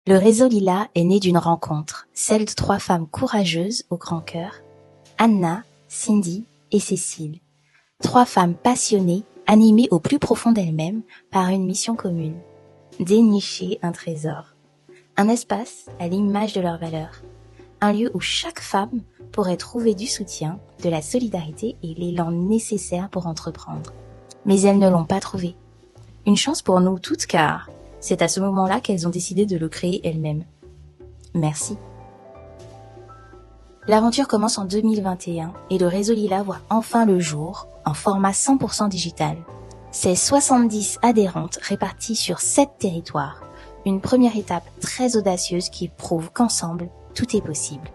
Le réseau Lila est né d'une rencontre, celle de 3 femmes courageuses au grand cœur, Anna, Cindy et Cécile. 3 femmes passionnées, animées au plus profond d'elles-mêmes par une mission commune. Dénicher un trésor. Un espace à l'image de leurs valeurs. Un lieu où chaque femme pourrait trouver du soutien, de la solidarité et l'élan nécessaire pour entreprendre. Mais elles ne l'ont pas trouvé. Une chance pour nous toutes car c'est à ce moment-là qu'elles ont décidé de le créer elles-mêmes. Merci. L'aventure commence en 2021 et le réseau Lila voit enfin le jour en format 100% digital. C'est 70 adhérentes réparties sur 7 territoires. Une première étape très audacieuse qui prouve qu'ensemble, tout est possible.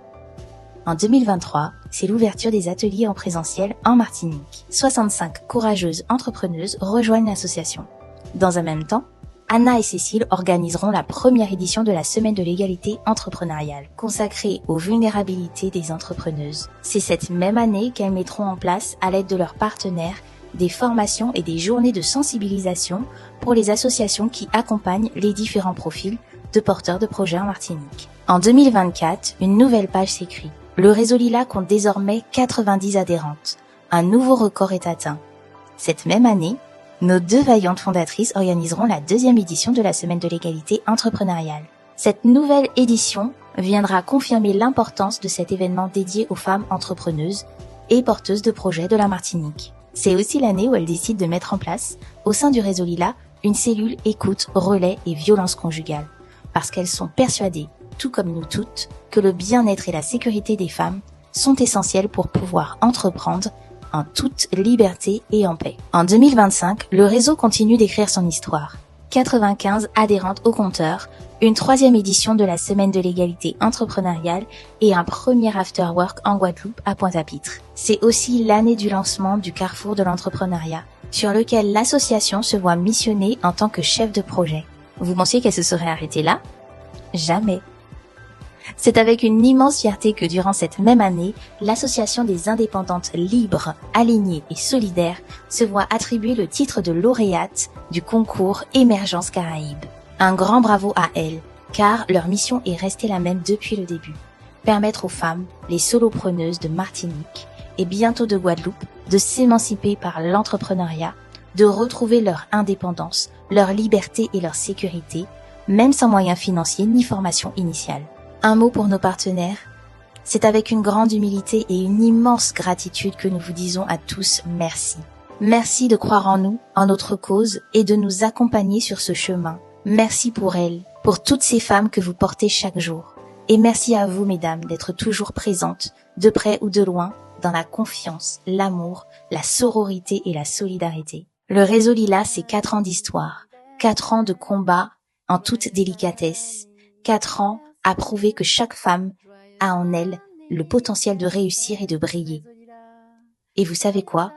En 2023, c'est l'ouverture des ateliers en présentiel en Martinique. 65 courageuses entrepreneuses rejoignent l'association. Dans un même temps, Anna et Cécile organiseront la première édition de la Semaine de l'égalité entrepreneuriale, consacrée aux vulnérabilités des entrepreneuses. C'est cette même année qu'elles mettront en place, à l'aide de leurs partenaires, des formations et des journées de sensibilisation pour les associations qui accompagnent les différents profils de porteurs de projets en Martinique. En 2024, une nouvelle page s'écrit. Le réseau Lila compte désormais 90 adhérentes. Un nouveau record est atteint. Cette même année, nos 2 vaillantes fondatrices organiseront la 2e édition de la Semaine de l'égalité entrepreneuriale. Cette nouvelle édition viendra confirmer l'importance de cet événement dédié aux femmes entrepreneuses et porteuses de projets de la Martinique. C'est aussi l'année où elles décident de mettre en place, au sein du réseau Lila, une cellule écoute, relais et violence conjugale. Parce qu'elles sont persuadées, tout comme nous toutes, que le bien-être et la sécurité des femmes sont essentiels pour pouvoir entreprendre en toute liberté et en paix. En 2025, le réseau continue d'écrire son histoire. 95 adhérentes au compteur, une 3e édition de la Semaine de l'égalité entrepreneuriale et un premier afterwork en Guadeloupe à Pointe-à-Pitre. C'est aussi l'année du lancement du Carrefour de l'entrepreneuriat, sur lequel l'association se voit missionnée en tant que chef de projet. Vous pensiez qu'elle se serait arrêtée là? Jamais. C'est avec une immense fierté que durant cette même année, l'association des indépendantes libres, alignées et solidaires se voit attribuer le titre de lauréate du concours Émergence Caraïbes. Un grand bravo à elles, car leur mission est restée la même depuis le début. Permettre aux femmes, les solopreneuses de Martinique et bientôt de Guadeloupe, de s'émanciper par l'entrepreneuriat, de retrouver leur indépendance, leur liberté et leur sécurité, même sans moyens financiers ni formation initiale. Un mot pour nos partenaires. C'est avec une grande humilité et une immense gratitude que nous vous disons à tous merci. Merci de croire en nous, en notre cause et de nous accompagner sur ce chemin. Merci pour elles, pour toutes ces femmes que vous portez chaque jour. Et merci à vous, mesdames, d'être toujours présentes, de près ou de loin, dans la confiance, l'amour, la sororité et la solidarité. Le réseau Lila, c'est 4 ans d'histoire, 4 ans de combat en toute délicatesse, 4 ans à prouver que chaque femme a en elle le potentiel de réussir et de briller. Et vous savez quoi?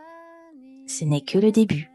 Ce n'est que le début.